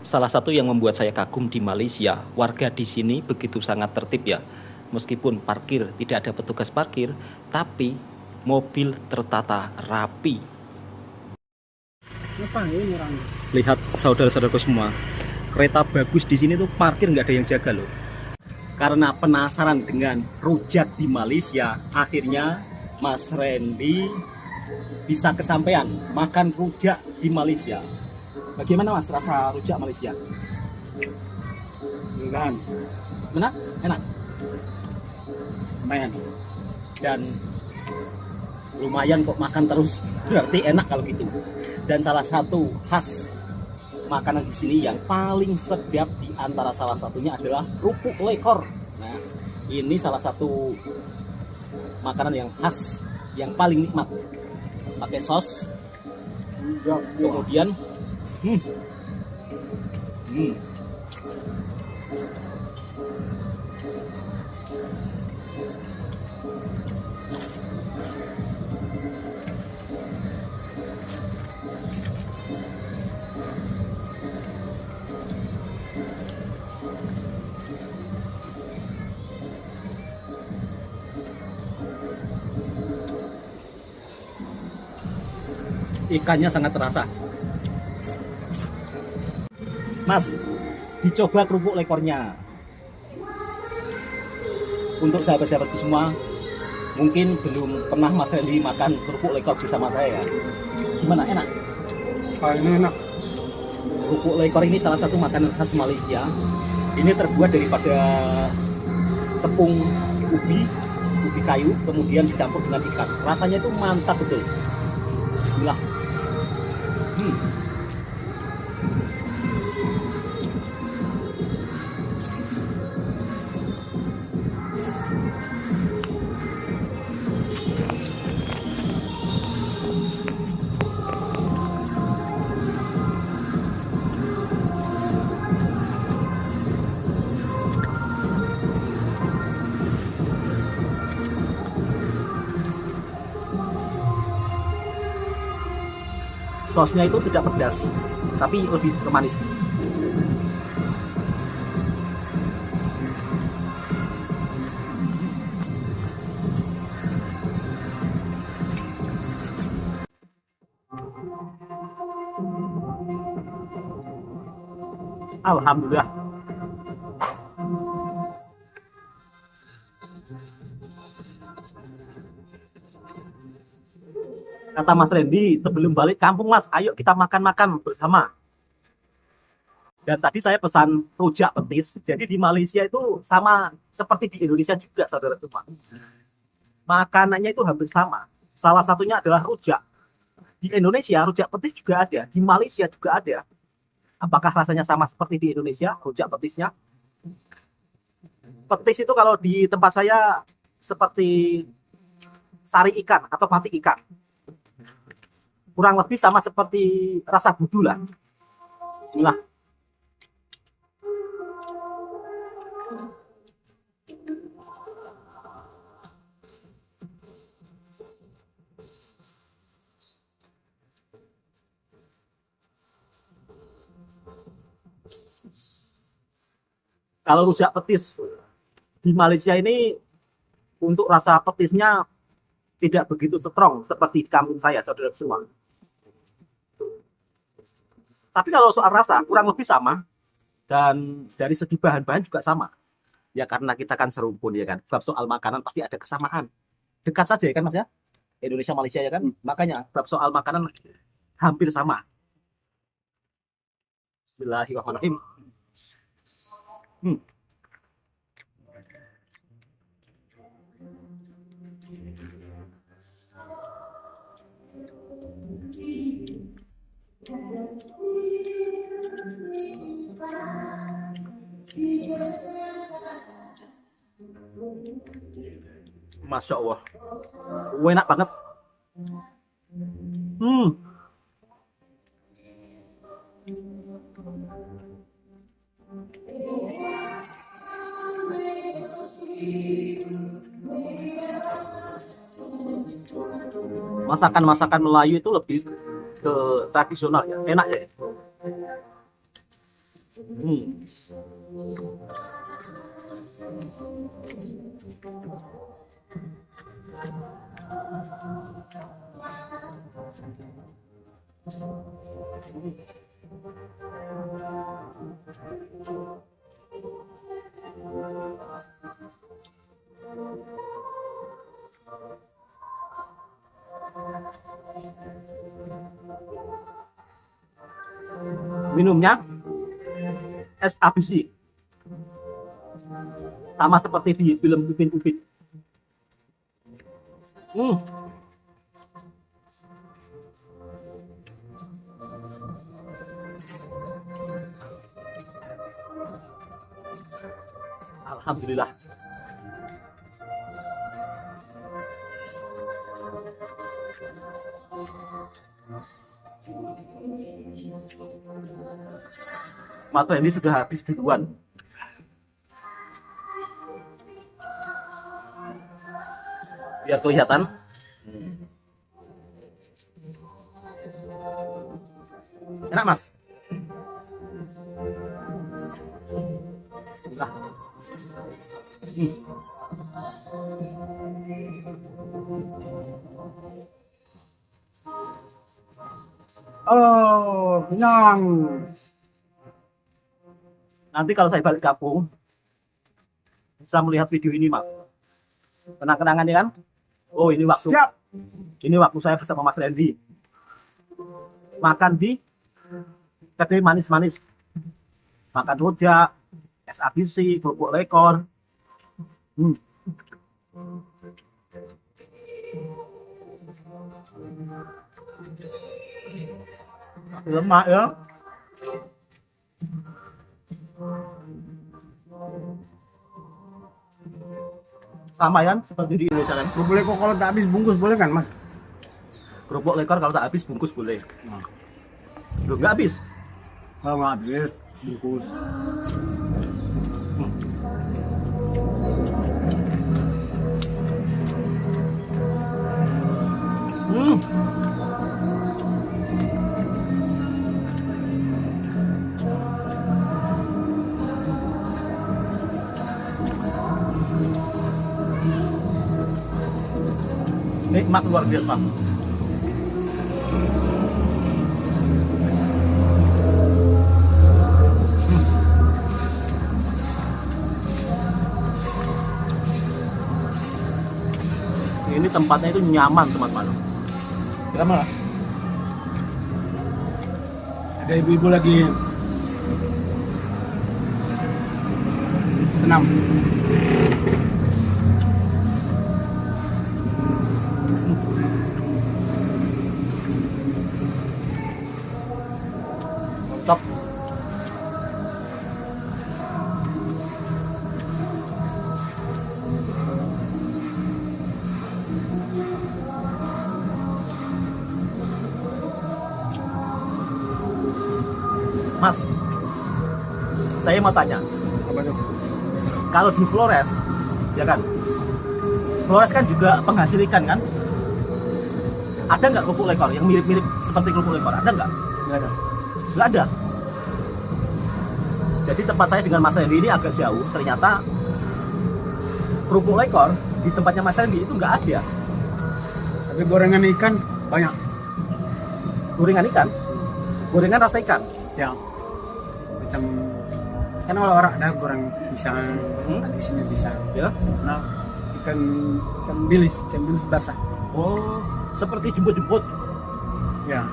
Salah satu yang membuat saya kagum di Malaysia, warga di sini begitu sangat tertib ya. Meskipun parkir tidak ada petugas parkir, tapi mobil tertata rapi. Ngapain orangnya? Lihat saudara-saudaraku semua, kereta bagus di sini tuh parkir nggak ada yang jaga loh. Karena penasaran dengan rujak di Malaysia, akhirnya Mas Randy bisa kesampaian makan rujak di Malaysia. Bagaimana Mas rasa rujak Malaysia? Enggak, Enak? Enak. lumayan. Dan lumayan kok makan terus, berarti enak kalau gitu. Dan salah satu khas makanan di sini yang paling sedap di antara salah satunya adalah kerupuk lekor. Nah, ini salah satu makanan yang khas yang paling nikmat. Pakai sos, Enggak, kemudian hmm, hmm, ikannya sangat terasa. Mas, dicoba kerupuk lekornya. Untuk sahabat-sahabatku semua, mungkin belum pernah Mas Randy makan kerupuk lekor bersama saya ya. Gimana, enak? kayaknya enak. Kerupuk lekor ini salah satu makanan khas Malaysia. Ini terbuat daripada tepung ubi kayu, kemudian dicampur dengan ikan. Rasanya itu mantap betul. Bismillah. Hmm. Sosnya itu tidak pedas, tapi lebih ke manis. Alhamdulillah. Kata Mas Randy, sebelum balik kampung Mas, ayo kita makan-makan bersama. Dan tadi saya pesan rujak petis. Jadi di Malaysia itu sama seperti di Indonesia juga, saudara semua. Makanannya itu hampir sama. Salah satunya adalah rujak. Di Indonesia rujak petis juga ada, di Malaysia juga ada. Apakah rasanya sama seperti di Indonesia, rujak petisnya? Petis itu kalau di tempat saya seperti sari ikan atau patik ikan. Kurang lebih sama seperti rasa budu lah. Bismillah. Kalau rujak petis di Malaysia ini untuk rasa petisnya tidak begitu strong seperti di kampung saya, saudara semua. Tapi kalau soal rasa kurang lebih sama, dan dari segi bahan-bahan juga sama. Ya karena kita kan serumpun ya kan. Bab soal makanan pasti ada kesamaan. Dekat saja ya kan Mas ya. Indonesia Malaysia ya kan. Makanya bab soal makanan hampir sama. Bismillahirrahmanirrahim. Hmm. Masya Allah, enak banget. Hmm. Masakan-masakan Melayu itu lebih ke tradisional ya, enak ya. Hmm. Minumnya es ABC, sama seperti di film Upin Ipin. Hmm. Alhamdulillah. Mas ini sudah habis duluan. Biar kelihatan. Enak Mas. Bismillah. Oh, kenyang. Nanti kalau saya balik kampung bisa melihat video ini Mas. Kenang-kenangannya kan? Oh ini waktu. Siap. Ini waktu saya bersama Mas Randy makan di kedai manis-manis, makan rujak, es ABC, kerupuk lekor. Lemak ya. Sama ya seperti di Indonesia kan. Kerupuk lekor kalau tak habis bungkus boleh kan, Mas? Kerupuk lekor kalau tak habis bungkus boleh. Nah. Belum nggak habis. Kalau nggak habis bungkus. Nikmat luar biasa. Ini tempatnya itu nyaman teman-teman. Kita mana? Ada ibu-ibu lagi senam. Mantap. Mas, saya mau tanya, Apa tuh? kalau di Flores, ya kan? Flores kan juga penghasil ikan kan? Ada nggak kerupuk lekor yang mirip-mirip seperti kerupuk lekor? Ada nggak? Nggak ada. Nggak ada. Jadi tempat saya dengan Mas Randy ini agak jauh. Ternyata kerupuk lekor di tempatnya Mas Randy itu nggak ada. Tapi gorengan ikan banyak. Gorengan ikan, gorengan rasa ikan. Ya. Macam kan orang ada goreng pisang, di sini pisang. Ya. Nah, ikan bilis basah. Oh, seperti jemput-jemput. Ya.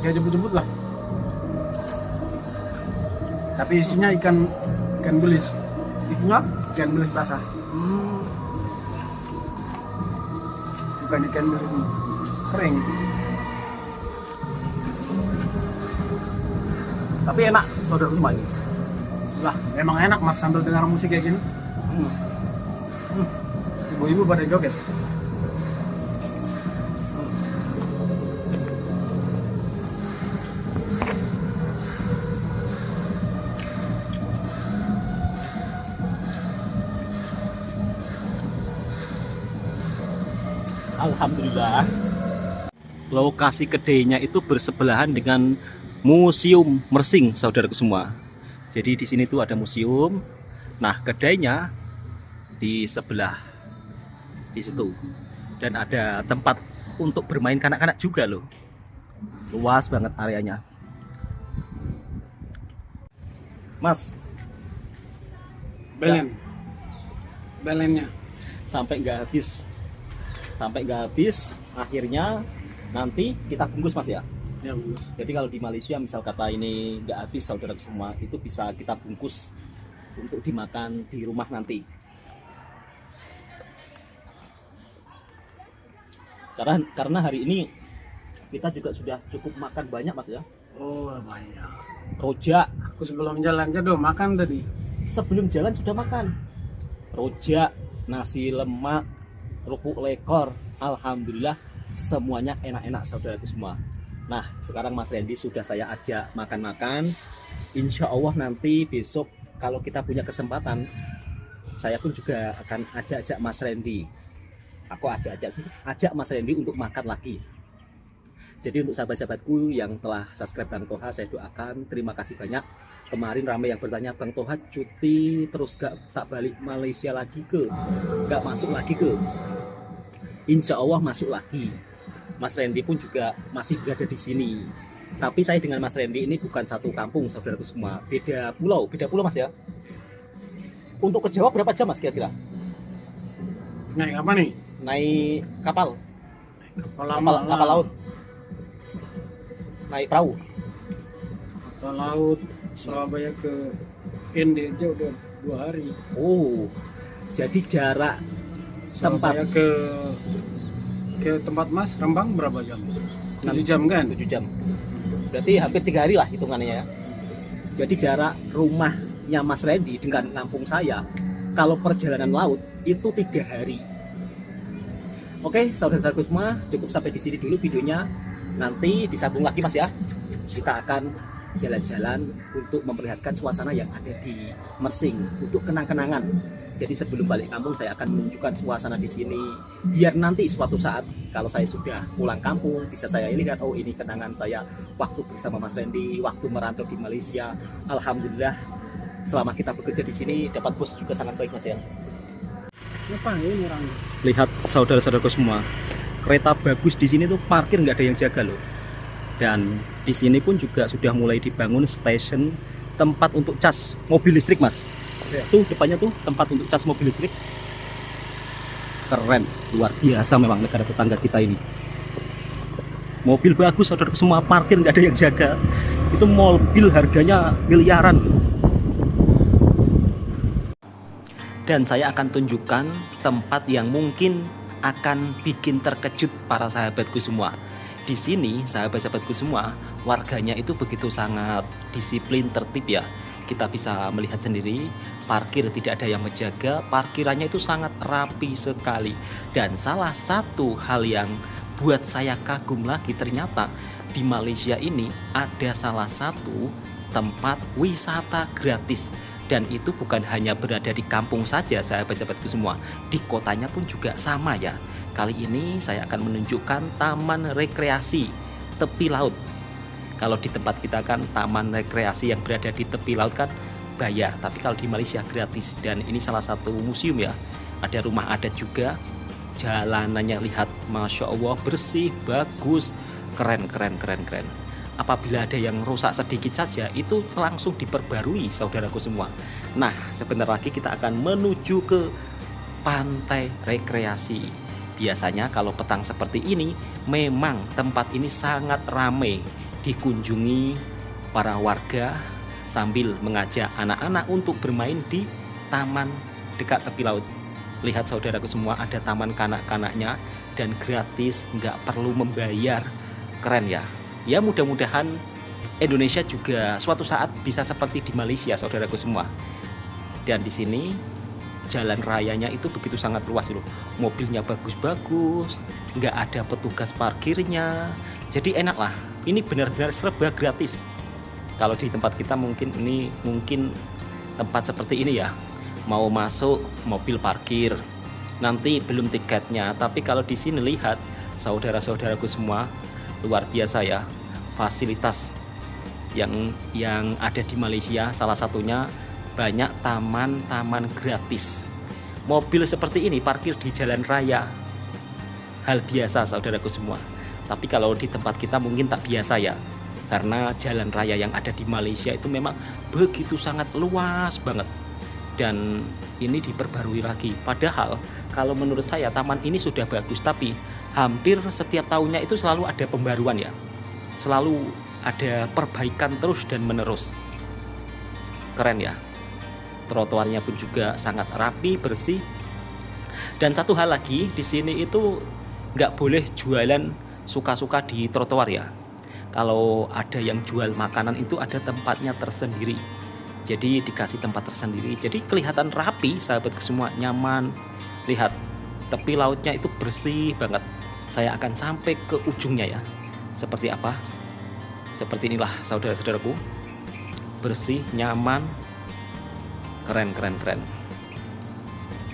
Ya jemput-jemput lah. Tapi isinya ikan bilis. Isinya? Ikan bilis basah. Bukan ikan bilis kering. Tapi enak, saudara rumah ini. Lah, emang enak Mas sambil dengar musik kayak gini. Ibu-ibu pada joget. Alhamdulillah. Lokasi kedainya itu bersebelahan dengan Museum Mersing, saudaraku semua. Jadi di sini tuh ada museum. Nah, kedainya di sebelah di situ. Dan ada tempat untuk bermain kanak-kanak juga loh. Luas banget areanya. Mas, Belennya. sampai nggak habis, akhirnya nanti kita bungkus Mas ya. Ya, bagus. Jadi kalau di Malaysia misal kata ini nggak habis saudara semua, itu bisa kita bungkus untuk dimakan di rumah nanti. Karena hari ini kita juga sudah cukup makan banyak Mas ya. Oh, banyak. Rojak, Aku sebelum jalan aja dong makan tadi. sebelum jalan sudah makan. Rojak, nasi lemak, kerupuk lekor, alhamdulillah semuanya enak-enak saudaraku semua. Nah, sekarang Mas Randy sudah saya ajak makan-makan. Insya Allah nanti besok kalau kita punya kesempatan, saya pun juga akan ajak Mas Randy. Aku ajak Mas Randy untuk makan lagi. Jadi untuk sahabat-sahabatku yang telah subscribe Bang Toha, saya doakan terima kasih banyak. Kemarin ramai yang bertanya, Bang Toha cuti terus tak balik Malaysia lagi gak masuk lagi Insya Allah masuk lagi. Mas Randy pun juga masih berada di sini. Tapi saya dengan Mas Randy ini bukan satu kampung saudaraku semua. Beda pulau Mas ya. Untuk ke Jawa berapa jam Mas kira-kira? Naik apa nih? Naik kapal Kapal laut. Naik perahu. Kapal laut Surabaya ke Pende aja udah 2 hari. Oh, jadi jarak tempat Surabaya ke tempat Mas Rembang berapa jam? 7 jam kan? 7 jam. Berarti hampir 3 hari lah hitungannya ya. Jadi jarak rumahnya Mas Randy dengan kampung saya, kalau perjalanan laut itu 3 hari. Oke, saudara-saudaraku semua, cukup sampai di sini dulu videonya. Nanti disambung lagi Mas ya. Kita akan jalan-jalan untuk memperlihatkan suasana yang ada di Mersing untuk kenang-kenangan. Jadi sebelum balik kampung saya akan menunjukkan suasana di sini, biar nanti suatu saat kalau saya sudah pulang kampung bisa saya lihat, oh ini kenangan saya waktu bersama Mas Randy, waktu merantau di Malaysia. Alhamdulillah selama kita bekerja di sini dapat bos juga sangat baik Mas ya. Ngapain orang? Lihat saudara-saudaraku semua, kereta bagus di sini tuh parkir nggak ada yang jaga loh. Dan di sini pun juga sudah mulai dibangun stasiun tempat untuk cas mobil listrik Mas. Tuh depannya tuh tempat untuk cas mobil listrik. Keren, luar biasa memang negara tetangga kita ini. Mobil bagus saudara semua, parkir nggak ada yang jaga. Itu mobil harganya miliaran. Dan saya akan tunjukkan tempat yang mungkin akan bikin terkejut para sahabatku semua. Di sini sahabat-sahabatku semua, warganya itu begitu sangat disiplin, tertib ya. Kita bisa melihat sendiri, parkir tidak ada yang menjaga, parkirannya itu sangat rapi sekali. Dan salah satu hal yang buat saya kagum lagi, ternyata di Malaysia ini ada salah satu tempat wisata gratis. Dan itu bukan hanya berada di kampung saja sahabat-sahabatku semua, di kotanya pun juga sama ya. Kali ini saya akan menunjukkan taman rekreasi tepi laut. Kalau di tempat kita kan taman rekreasi yang berada di tepi laut kan bayar, tapi kalau di Malaysia gratis. Dan ini salah satu museum ya. Ada rumah adat juga. Jalanannya lihat, Masya Allah, bersih, bagus, keren. Apabila ada yang rusak sedikit saja, itu langsung diperbarui saudaraku semua. Nah, sebentar lagi kita akan menuju ke pantai rekreasi. Biasanya kalau petang seperti ini, memang tempat ini sangat ramai dikunjungi para warga sambil mengajak anak-anak untuk bermain di taman dekat tepi laut. Lihat saudaraku semua, ada taman kanak-kanaknya dan gratis, nggak perlu membayar. Keren ya. Ya mudah-mudahan Indonesia juga suatu saat bisa seperti di Malaysia saudaraku semua. Dan di sini jalan rayanya itu begitu sangat luas loh. Mobilnya bagus-bagus, nggak ada petugas parkirnya. Jadi enak lah. Ini benar-benar serba gratis. Kalau di tempat kita mungkin tempat seperti ini ya, mau masuk mobil parkir, nanti belum tiketnya. Tapi kalau di sini lihat saudara-saudaraku semua, luar biasa ya, fasilitas yang ada di Malaysia. Salah satunya banyak taman-taman gratis. Mobil seperti ini parkir di jalan raya hal biasa saudaraku semua. Tapi kalau di tempat kita mungkin tak biasa ya, karena jalan raya yang ada di Malaysia itu memang begitu sangat luas banget. Dan ini diperbarui lagi. Padahal kalau menurut saya taman ini sudah bagus, tapi hampir setiap tahunnya itu selalu ada pembaruan ya. Selalu ada perbaikan terus dan menerus. Keren ya. Trotoarnya pun juga sangat rapi, bersih. Dan satu hal lagi, di sini itu nggak boleh jualan suka-suka di trotoar ya. Kalau ada yang jual makanan itu ada tempatnya tersendiri. Jadi dikasih tempat tersendiri. Jadi kelihatan rapi sahabatku semua, nyaman. Lihat, tepi lautnya itu bersih banget. Saya akan sampai ke ujungnya ya. Seperti apa? Seperti inilah saudara-saudaraku. Bersih, nyaman. Keren.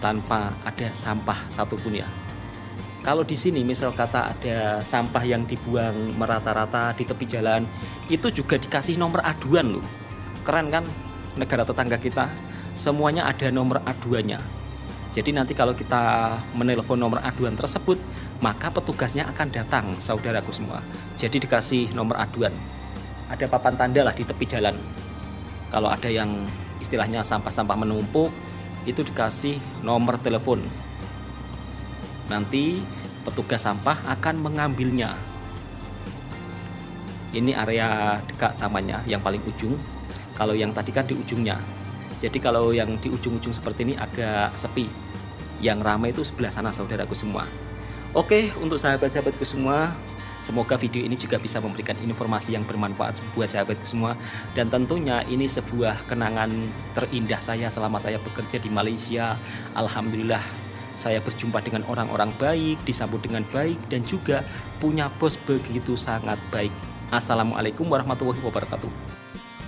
Tanpa ada sampah satupun ya. Kalau di sini misal kata ada sampah yang dibuang merata-rata di tepi jalan, itu juga dikasih nomor aduan loh. Keren kan? Negara tetangga kita semuanya ada nomor aduannya. Jadi nanti kalau kita menelpon nomor aduan tersebut, maka petugasnya akan datang saudaraku semua. Jadi dikasih nomor aduan. Ada papan tanda lah di tepi jalan. Kalau ada yang istilahnya sampah-sampah menumpuk, itu dikasih nomor telepon. Nanti petugas sampah akan mengambilnya. Ini area dekat tamannya yang paling ujung. Kalau yang tadi kan di ujungnya. Jadi kalau yang di ujung-ujung seperti ini agak sepi. Yang ramai itu sebelah sana saudaraku semua. Oke, untuk sahabat-sahabatku semua, semoga video ini juga bisa memberikan informasi yang bermanfaat buat sahabatku semua. Dan tentunya ini sebuah kenangan terindah saya selama saya bekerja di Malaysia. Alhamdulillah saya berjumpa dengan orang-orang baik, disambut dengan baik, dan juga punya bos begitu sangat baik. Assalamualaikum warahmatullahi wabarakatuh.